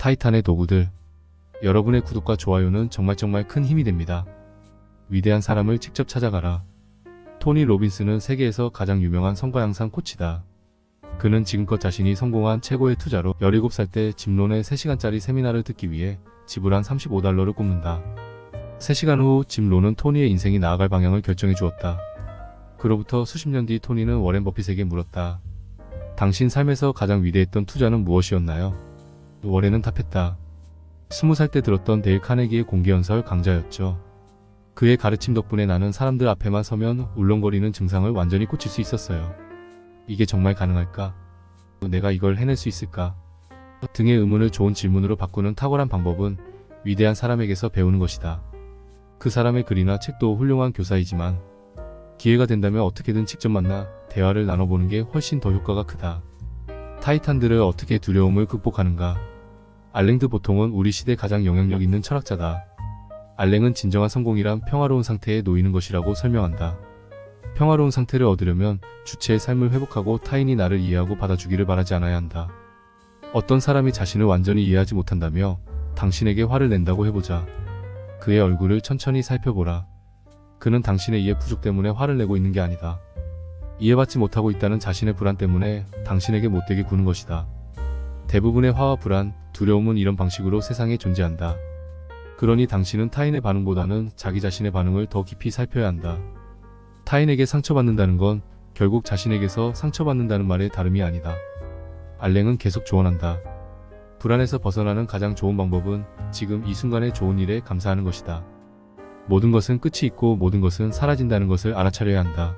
타이탄의 도구들. 여러분의 구독과 좋아요는 정말 큰 힘이 됩니다. 위대한 사람을 직접 찾아가라. 토니 로빈스는 세계에서 가장 유명한 성과 향상 코치다. 그는 지금껏 자신이 성공한 최고의 투자로 17살 때 짐론의 3시간짜리 세미나를 듣기 위해 지불한 $35를 꼽는다. 3시간 후 짐론은 토니의 인생이 나아갈 방향을 결정해 주었다. 그로부터 수십 년 뒤 토니는 워렌 버핏에게 물었다. 당신 삶에서 가장 위대했던 투자는 무엇이었나요? 워렌은 답했다. 20살 때 들었던 데일 카네기의 공개연설 강좌였죠. 그의 가르침 덕분에 나는 사람들 앞에만 서면 울렁거리는 증상을 완전히 고칠 수 있었어요. 이게 정말 가능할까? 내가 이걸 해낼 수 있을까? 등의 의문을 좋은 질문으로 바꾸는 탁월한 방법은 위대한 사람에게서 배우는 것이다. 그 사람의 글이나 책도 훌륭한 교사이지만 기회가 된다면 어떻게든 직접 만나 대화를 나눠보는 게 훨씬 더 효과가 크다. 타이탄들을 어떻게 두려움을 극복하는가? 알랭드 보통은 우리 시대 가장 영향력 있는 철학자다. 알랭은 진정한 성공이란 평화로운 상태에 놓이는 것이라고 설명한다. 평화로운 상태를 얻으려면 주체의 삶을 회복하고 타인이 나를 이해하고 받아주기를 바라지 않아야 한다. 어떤 사람이 자신을 완전히 이해하지 못한다며 당신에게 화를 낸다고 해보자. 그의 얼굴을 천천히 살펴보라. 그는 당신의 이해 부족 때문에 화를 내고 있는 게 아니다. 이해받지 못하고 있다는 자신의 불안 때문에 당신에게 못되게 구는 것이다. 대부분의 화와 불안, 두려움은 이런 방식으로 세상에 존재한다. 그러니 당신은 타인의 반응보다는 자기 자신의 반응을 더 깊이 살펴야 한다. 타인에게 상처받는다는 건 결국 자신에게서 상처받는다는 말의 다름이 아니다. 알랭은 계속 조언한다. 불안에서 벗어나는 가장 좋은 방법은 지금 이 순간의 좋은 일에 감사하는 것이다. 모든 것은 끝이 있고 모든 것은 사라진다는 것을 알아차려야 한다.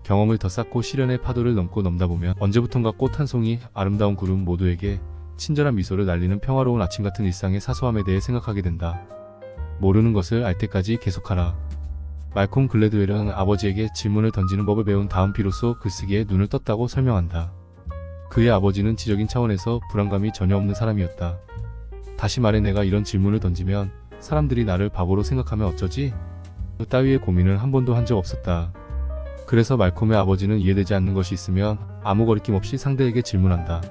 경험을 더 쌓고 시련의 파도를 넘다 보면 언제부턴가 꽃 한 송이, 아름다운 구름 모두에게 친절한 미소를 날리는 평화로운 아침 같은 일상의 사소함에 대해 생각하게 된다. 모르는 것을 알 때까지 계속하라. 말콤 글래드웰은 아버지에게 질문을 던지는 법을 배운 다음 비로소 글쓰기에 눈을 떴다고 설명한다. 그의 아버지는 지적인 차원에서 불안감이 전혀 없는 사람이었다. 다시 말해 내가 이런 질문을 던지면 사람들이 나를 바보로 생각하면 어쩌지? 그 따위의 고민을 한 번도 한 적 없었다. 그래서 말콤의 아버지는 이해되지 않는 것이 있으면 아무 거리낌 없이 상대에게 질문한다.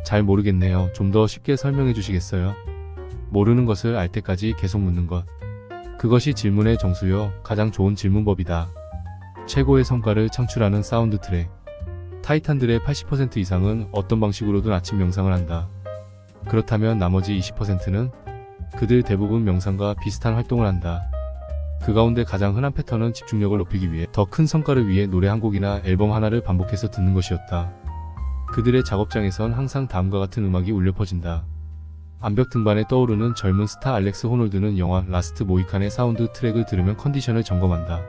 잘 모르겠네요. 좀 더 쉽게 설명해 주시겠어요? 모르는 것을 알 때까지 계속 묻는 것. 그것이 질문의 정수요, 가장 좋은 질문법이다. 최고의 성과를 창출하는 사운드 트랙. 타이탄들의 80% 이상은 어떤 방식으로든 아침 명상을 한다. 그렇다면 나머지 20%는? 그들 대부분 명상과 비슷한 활동을 한다. 그 가운데 가장 흔한 패턴은 집중력을 높이기 위해 더 큰 성과를 위해 노래 한 곡이나 앨범 하나를 반복해서 듣는 것이었다. 그들의 작업장에선 항상 다음과 같은 음악이 울려 퍼진다. 암벽 등반에 떠오르는 젊은 스타 알렉스 호놀드는 영화 라스트 모히칸의 사운드 트랙을 들으면 컨디션을 점검한다.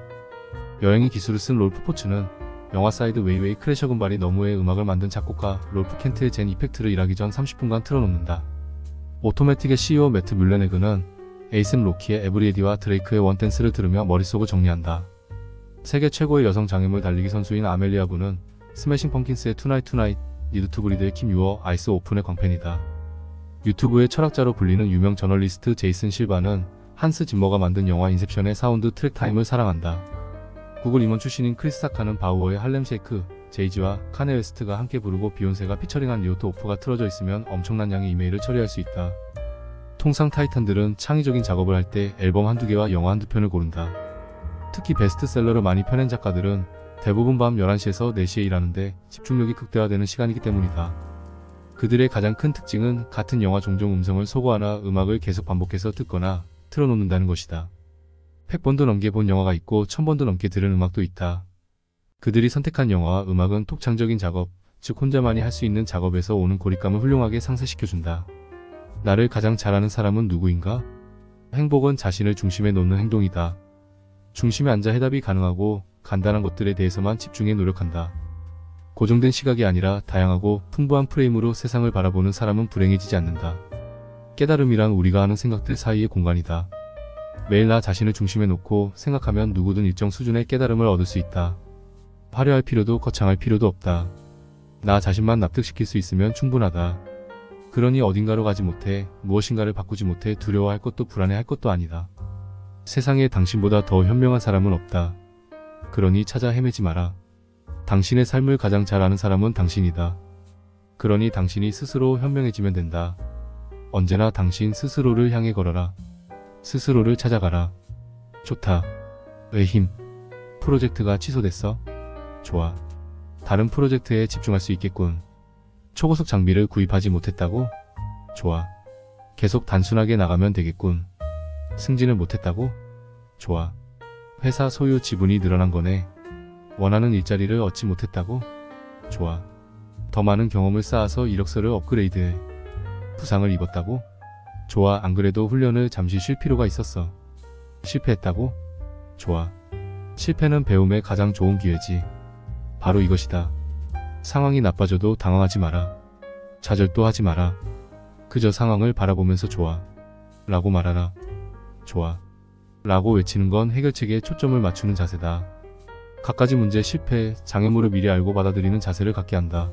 여행의 기술을 쓴 롤프 포츠는 영화 사이드 웨이웨이 크래셔 금발이 너무의 음악을 만든 작곡가 롤프 켄트의 젠 이펙트를 일하기 전 30분간 틀어놓는다. 오토매틱의 CEO 매트 뮬레네그는 에이셈 로키의 에브리에디와 드레이크의 원댄스를 들으며 머릿속을 정리한다. 세계 최고의 여성 장애물 달리기 선수인 아멜리아 부는 스매싱 펑킨스의 투나잇 니드 투 브리드의 킴 유어 아이스 오픈의 광팬이다. 유튜브의 철학자로 불리는 유명 저널리스트 제이슨 실바는 한스 짐머가 만든 영화 인셉션의 사운드 트랙 타임을 사랑한다. 구글 임원 출신인 크리스 사카는 바우어의 할렘 쉐이크, 제이지와 카네 웨스트가 함께 부르고 비욘세가 피처링한 리오토 오프가 틀어져 있으면 엄청난 양의 이메일을 처리할 수 있다. 통상 타이탄들은 창의적인 작업을 할 때 앨범 한두 개와 영화 한두 편을 고른다. 특히 베스트셀러를 많이 펴낸 작가들은 대부분 밤 11시에서 4시에 일하는데 집중력이 극대화되는 시간이기 때문이다. 그들의 가장 큰 특징은 같은 영화 종종 음성을 소거하나 음악을 계속 반복해서 듣거나 틀어놓는다는 것이다. 100번도 넘게 본 영화가 있고 1000번도 넘게 들은 음악도 있다. 그들이 선택한 영화와 음악은 독창적인 작업, 즉 혼자만이 할 수 있는 작업에서 오는 고립감을 훌륭하게 상쇄시켜준다. 나를 가장 잘하는 사람은 누구인가? 행복은 자신을 중심에 놓는 행동이다. 중심에 앉아 해답이 가능하고 간단한 것들에 대해서만 집중해 노력한다. 고정된 시각이 아니라 다양하고 풍부한 프레임으로 세상을 바라보는 사람은 불행해지지 않는다. 깨달음이란 우리가 하는 생각들 사이의 공간이다. 매일 나 자신을 중심에 놓고 생각하면 누구든 일정 수준의 깨달음을 얻을 수 있다. 화려할 필요도 거창할 필요도 없다. 나 자신만 납득시킬 수 있으면 충분하다. 그러니 어딘가로 가지 못해, 무엇인가를 바꾸지 못해 두려워할 것도 불안해할 것도 아니다. 세상에 당신보다 더 현명한 사람은 없다. 그러니 찾아 헤매지 마라. 당신의 삶을 가장 잘 아는 사람은 당신이다. 그러니 당신이 스스로 현명해지면 된다. 언제나 당신 스스로를 향해 걸어라. 스스로를 찾아가라. 좋다. 의 힘. 프로젝트가 취소됐어? 좋아. 다른 프로젝트에 집중할 수 있겠군. 초고속 장비를 구입하지 못했다고? 좋아. 계속 단순하게 나가면 되겠군. 승진을 못했다고? 좋아. 회사 소유 지분이 늘어난 거네. 원하는 일자리를 얻지 못했다고? 좋아. 더 많은 경험을 쌓아서 이력서를 업그레이드해. 부상을 입었다고? 좋아. 안 그래도 훈련을 잠시 쉴 필요가 있었어. 실패했다고? 좋아. 실패는 배움의 가장 좋은 기회지. 바로 이것이다. 상황이 나빠져도 당황하지 마라. 좌절도 하지 마라. 그저 상황을 바라보면서 좋아. 라고 말하라. 좋아. 라고 외치는 건 해결책에 초점을 맞추는 자세다. 갖가지 문제, 실패, 장애물을 미리 알고 받아들이는 자세를 갖게 한다.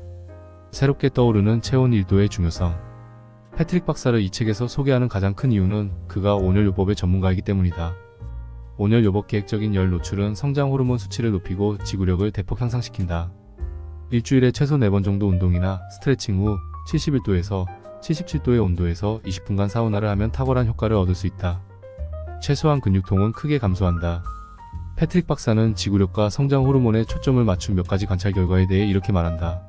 새롭게 떠오르는 체온 1도의 중요성. 패트릭 박사를 이 책에서 소개하는 가장 큰 이유는 그가 온열요법의 전문가이기 때문이다. 온열요법 계획적인 열 노출은 성장 호르몬 수치를 높이고 지구력을 대폭 향상시킨다. 일주일에 최소 4번 정도 운동이나 스트레칭 후 71도에서 77도의 온도에서 20분간 사우나를 하면 탁월한 효과를 얻을 수 있다. 최소한 근육통은 크게 감소한다. 패트릭 박사는 지구력과 성장 호르몬에 초점을 맞춘 몇 가지 관찰 결과에 대해 이렇게 말한다.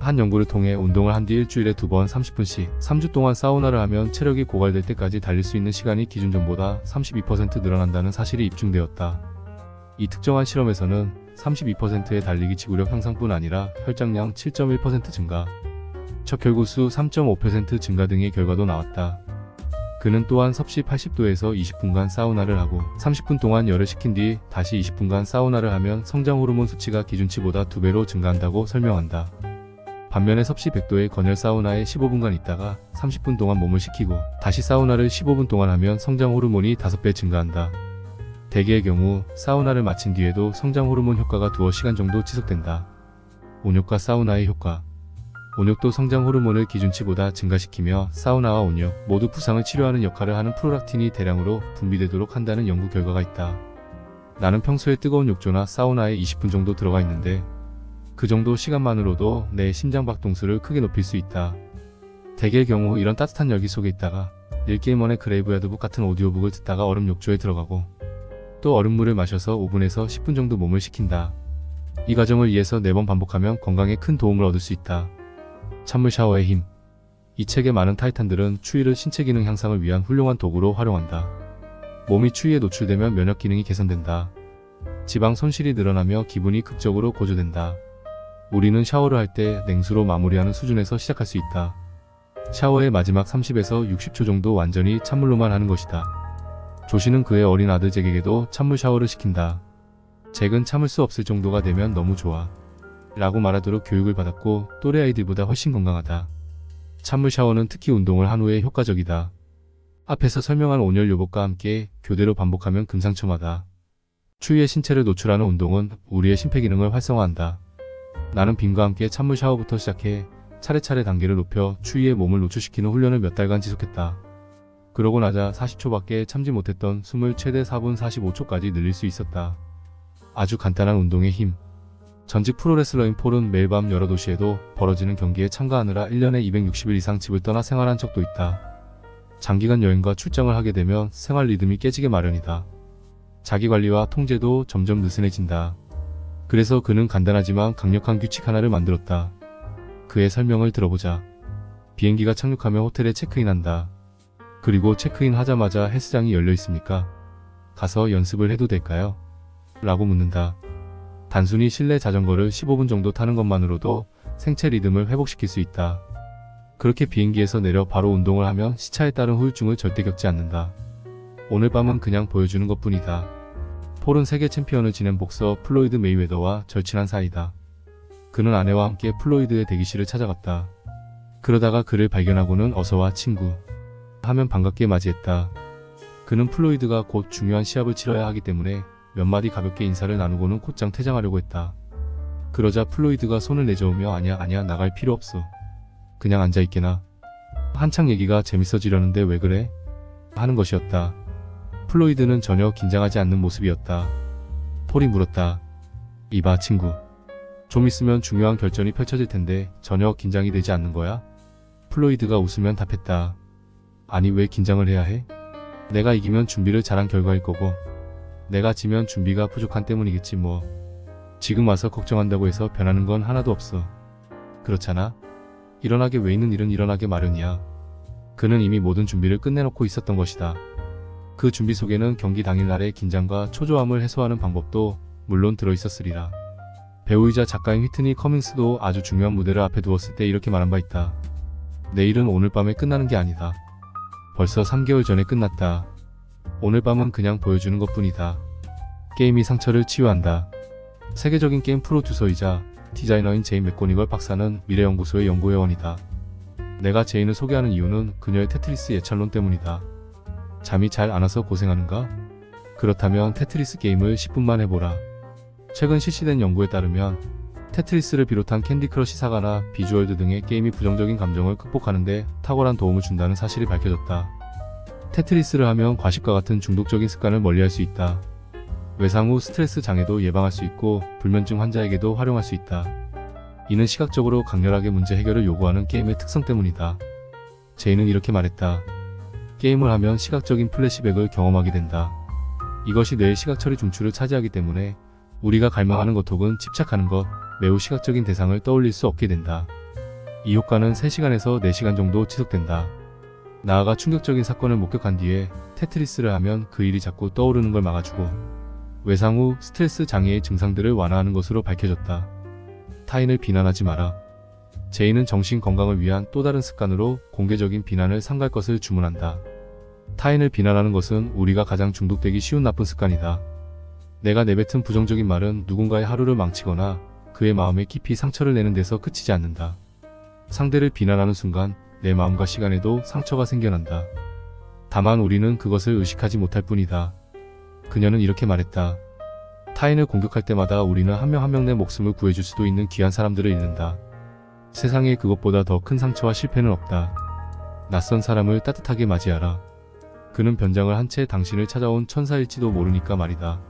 한 연구를 통해 운동을 한 뒤 일주일에 2번 30분씩 3주 동안 사우나를 하면 체력이 고갈될 때까지 달릴 수 있는 시간이 기준 전보다 32% 늘어난다는 사실이 입증되었다. 이 특정한 실험에서는 32%의 달리기 지구력 향상뿐 아니라 혈장량 7.1% 증가, 척결구수 3.5% 증가 등의 결과도 나왔다. 그는 또한 섭씨 80도에서 20분간 사우나를 하고 30분 동안 열을 식힌 뒤 다시 20분간 사우나를 하면 성장 호르몬 수치가 기준치보다 2배로 증가한다고 설명한다. 반면에 섭씨 100도의 건열 사우나에 15분간 있다가 30분 동안 몸을 식히고 다시 사우나를 15분 동안 하면 성장 호르몬이 5배 증가한다. 대개의 경우 사우나를 마친 뒤에도 성장 호르몬 효과가 두어 시간 정도 지속된다. 온욕과 사우나의 효과. 온욕도 성장 호르몬을 기준치보다 증가시키며 사우나와 온욕 모두 부상을 치료하는 역할을 하는 프롤락틴이 대량으로 분비되도록 한다는 연구 결과가 있다. 나는 평소에 뜨거운 욕조나 사우나에 20분 정도 들어가 있는데 그 정도 시간만으로도 내 심장박동수를 크게 높일 수 있다. 대개의 경우 이런 따뜻한 열기 속에 있다가 닐 게이먼의 그레이브야드북 같은 오디오북을 듣다가 얼음 욕조에 들어가고 또 얼음물을 마셔서 5분에서 10분 정도 몸을 식힌다. 이 과정을 2에서 4번 반복하면 건강에 큰 도움을 얻을 수 있다. 찬물 샤워의 힘. 이 책의 많은 타이탄들은 추위를 신체 기능 향상을 위한 훌륭한 도구로 활용한다. 몸이 추위에 노출되면 면역 기능이 개선된다. 지방 손실이 늘어나며 기분이 극적으로 고조된다. 우리는 샤워를 할 때 냉수로 마무리하는 수준에서 시작할 수 있다. 샤워의 마지막 30에서 60초 정도 완전히 찬물로만 하는 것이다. 조시는 그의 어린 아들 잭에게도 찬물 샤워를 시킨다. 잭은 참을 수 없을 정도가 되면 너무 좋아 라고 말하도록 교육을 받았고 또래 아이들보다 훨씬 건강하다. 찬물 샤워는 특히 운동을 한 후에 효과적이다. 앞에서 설명한 온열 요법과 함께 교대로 반복하면 금상첨화다. 추위에 신체를 노출하는 운동은 우리의 심폐기능을 활성화한다. 나는 빔과 함께 찬물 샤워부터 시작해 차례차례 단계를 높여 추위에 몸을 노출시키는 훈련을 몇 달간 지속했다. 그러고 나자 40초밖에 참지 못했던 숨을 최대 4분 45초까지 늘릴 수 있었다. 아주 간단한 운동의 힘. 전직 프로레슬러인 폴은 매일 밤 여러 도시에도 벌어지는 경기에 참가하느라 1년에 260일 이상 집을 떠나 생활한 적도 있다. 장기간 여행과 출장을 하게 되면 생활 리듬이 깨지게 마련이다. 자기관리와 통제도 점점 느슨해진다. 그래서 그는 간단하지만 강력한 규칙 하나를 만들었다. 그의 설명을 들어보자. 비행기가 착륙하며 호텔에 체크인한다. 그리고 체크인 하자마자 헬스장이 열려 있습니까? 가서 연습을 해도 될까요? 라고 묻는다. 단순히 실내 자전거를 15분 정도 타는 것만으로도 생체 리듬을 회복시킬 수 있다. 그렇게 비행기에서 내려 바로 운동을 하면 시차에 따른 후유증을 절대 겪지 않는다. 오늘 밤은 그냥 보여주는 것뿐이다. 폴은 세계 챔피언을 지낸 복서 플로이드 메이웨더와 절친한 사이다. 그는 아내와 함께 플로이드의 대기실을 찾아갔다. 그러다가 그를 발견하고는 어서와 친구 하면 반갑게 맞이했다. 그는 플로이드가 곧 중요한 시합을 치러야 하기 때문에 몇 마디 가볍게 인사를 나누고는 곧장 퇴장하려고 했다. 그러자 플로이드가 손을 내저으며 아니야 나갈 필요 없어. 그냥 앉아있게나. 한창 얘기가 재밌어지려는데 왜 그래? 하는 것이었다. 플로이드는 전혀 긴장하지 않는 모습이었다. 폴이 물었다. 이봐 친구. 좀 있으면 중요한 결전이 펼쳐질 텐데 전혀 긴장이 되지 않는 거야? 플로이드가 웃으면 답했다. 아니 왜 긴장을 해야 해? 내가 이기면 준비를 잘한 결과일 거고 내가 지면 준비가 부족한 때문이겠지 뭐. 지금 와서 걱정한다고 해서 변하는 건 하나도 없어. 그렇잖아? 일어나게 왜 있는 일은 일어나게 마련이야. 그는 이미 모든 준비를 끝내놓고 있었던 것이다. 그 준비 속에는 경기 당일날의 긴장과 초조함을 해소하는 방법도 물론 들어있었으리라. 배우이자 작가인 휘트니 커밍스도 아주 중요한 무대를 앞에 두었을 때 이렇게 말한 바 있다. 내일은 오늘 밤에 끝나는 게 아니다. 벌써 3개월 전에 끝났다. 오늘 밤은 그냥 보여주는 것뿐이다. 게임이 상처를 치유한다. 세계적인 게임 프로듀서이자 디자이너인 제인 맥고니걸 박사는 미래연구소의 연구회원이다. 내가 제인을 소개하는 이유는 그녀의 테트리스 예찰론 때문이다. 잠이 잘 안 와서 고생하는가? 그렇다면 테트리스 게임을 10분만 해보라. 최근 실시된 연구에 따르면 테트리스를 비롯한 캔디 크러쉬 사가나 비주얼드 등의 게임이 부정적인 감정을 극복하는 데 탁월한 도움을 준다는 사실이 밝혀졌다. 테트리스를 하면 과식과 같은 중독적인 습관을 멀리할 수 있다. 외상 후 스트레스 장애도 예방할 수 있고 불면증 환자에게도 활용할 수 있다. 이는 시각적으로 강렬하게 문제 해결을 요구하는 게임의 특성 때문이다. 제인은 이렇게 말했다. 게임을 하면 시각적인 플래시백을 경험하게 된다. 이것이 뇌의 시각 처리 중추를 차지하기 때문에 우리가 갈망하는 것 혹은 집착하는 것, 매우 시각적인 대상을 떠올릴 수 없게 된다. 이 효과는 3시간에서 4시간 정도 지속된다. 나아가 충격적인 사건을 목격한 뒤에 테트리스를 하면 그 일이 자꾸 떠오르는 걸 막아주고 외상 후 스트레스 장애의 증상들을 완화하는 것으로 밝혀졌다. 타인을 비난하지 마라. 제인은 정신 건강을 위한 또 다른 습관으로 공개적인 비난을 삼갈 것을 주문한다. 타인을 비난하는 것은 우리가 가장 중독되기 쉬운 나쁜 습관이다. 내가 내뱉은 부정적인 말은 누군가의 하루를 망치거나 그의 마음에 깊이 상처를 내는 데서 그치지 않는다. 상대를 비난하는 순간 내 마음과 시간에도 상처가 생겨난다. 다만 우리는 그것을 의식하지 못할 뿐이다. 그녀는 이렇게 말했다. 타인을 공격할 때마다 우리는 한 명 한 명 내 목숨을 구해줄 수도 있는 귀한 사람들을 잃는다. 세상에 그것보다 더 큰 상처와 실패는 없다. 낯선 사람을 따뜻하게 맞이하라. 그는 변장을 한 채 당신을 찾아온 천사일지도 모르니까 말이다.